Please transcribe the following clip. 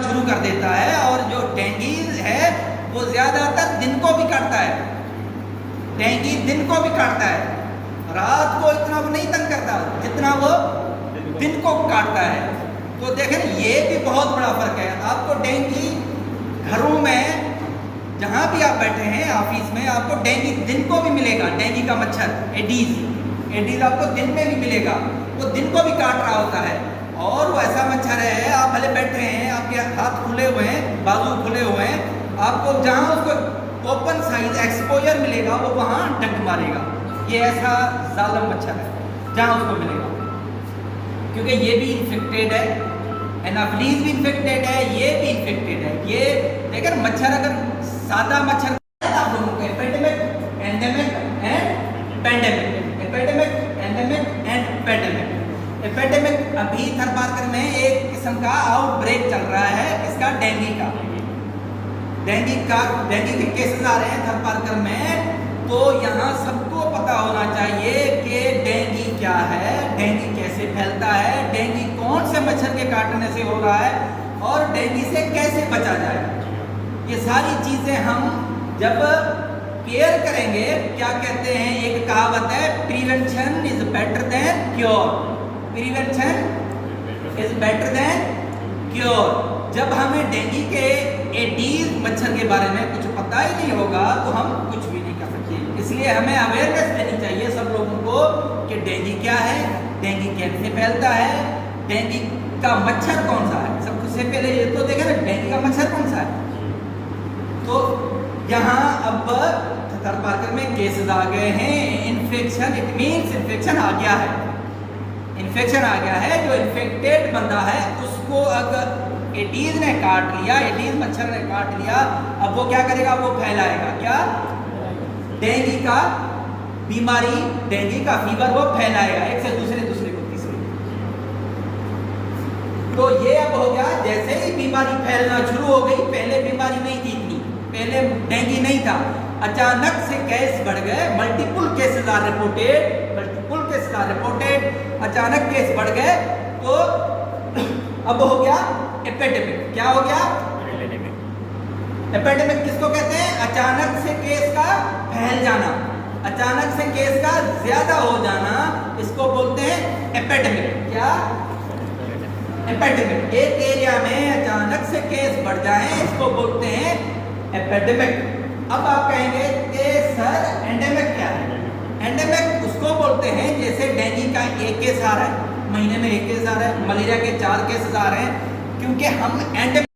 शुरू कर देता है। और जो डेंगू है वो ज्यादातर दिन को भी काटता है। डेंगू दिन को भी काटता है, रात को इतना वो नहीं तंग करता जितना वो दिन को काटता है। तो देखें ये भी बहुत बड़ा फर्क है। आपको डेंगू घरों में जहां भी आप बैठे हैं ऑफिस में आपको डेंगू दिन को भी मिलेगा। डेंगू का मच्छर एडीज आपको दिन में भी मिलेगा, वो दिन को भी काट रहा होता है। और वो ऐसा मच्छर है, आप भले बैठे हैं, आपके हाथ खुले हुए हैं, बाजू खुले हुए हैं, आपको जहां उसको ओपन साइज एक्सपोजर मिलेगा वो वहां डंक मारेगा। ये ऐसा जालिम मच्छर है जहां उसको मिलेगा, क्योंकि ये भी इन्फेक्टेड है, एनाफिलीज भी इन्फेक्टेड है, ये भी इन्फेक्टेड है। ये देखकर मच्छर अगर सादा मच्छर आप लोगों को epidemic, endemic and pandemic, epidemic, endemic and pandemic. Epidemic अभी थरपारकर में एक किस्म का आउटब्रेक चल रहा है इसका, डेंगू के केसेस आ रहे हैं थरपारकर में। तो यहाँ सबको पता होना चाहिए कि डेंगू क्या है, डेंगू कैसे फैलता है, डेंगू कौन से मच्छर के काटने से हो रहा है और डेंगू से कैसे बचा जाए। ये सारी चीजें हम जब केयर करेंगे, क्या कहते हैं, एक कहावत है, prevention is better than cure. Prevention is better than cure. जब हमें डेंगू के एडीज मच्छर के बारे में कुछ पता ही नहीं होगा तो हम कुछ भी नहीं कर सकते। इसलिए हमें अवेयरनेस देनी चाहिए सब लोगों को कि डेंगू क्या है, डेंगू कैसे फैलता है, डेंगू का मच्छर कौन सा है। सबसे पहले ये तो देखें ना, डेंगू का मच्छर कौन सा है। तो यहाँ अब थरपारकर में केसेस आ गए हैं, इन्फेक्शन, इट मीन्स इन्फेक्शन आ गया है, इन्फेक्शन आ गया है। जो इन्फेक्टेड बंदा है उसको अगर एडीज ने काट लिया, एडीज मच्छर ने काट लिया, अब वो क्या करेगा, वो फैलाएगा क्या, डेंगू का बीमारी, डेंगू का फीवर वो फैलाएगा एक से दूसरे को तीसरे। तो ये अब हो गया, जैसे ही बीमारी फैलना शुरू हो गई, पहले बीमारी नहीं थी इतनी, पहले डेंगू नहीं था, अचानक से केस बढ़ गए, मल्टीपल केसेस आर रिपोर्टेड, अचानक केस बढ़ गए। तो अब हो गया एपिडेमिक। क्या हो गया, एपिडेमिक किसको कहते हैं, अचानक से केस का फैल जाना, अचानक से केस का ज्यादा हो जाना, इसको बोलते हैं एपिडेमिक। क्या, एपिडेमिक। एक एरिया में अचानक से केस बढ़ जाए इसको बोलते हैं एपिडेमिक। अब आप कहेंगे कि सर एंडेमिक क्या है। एंडेमिक उसको बोलते हैं जैसे डेंगू का एक केस आ रहा है, महीने में एक केस आ रहा है, मलेरिया के 4 केसेस आ रहे हैं, क्योंकि हम एंडेमिक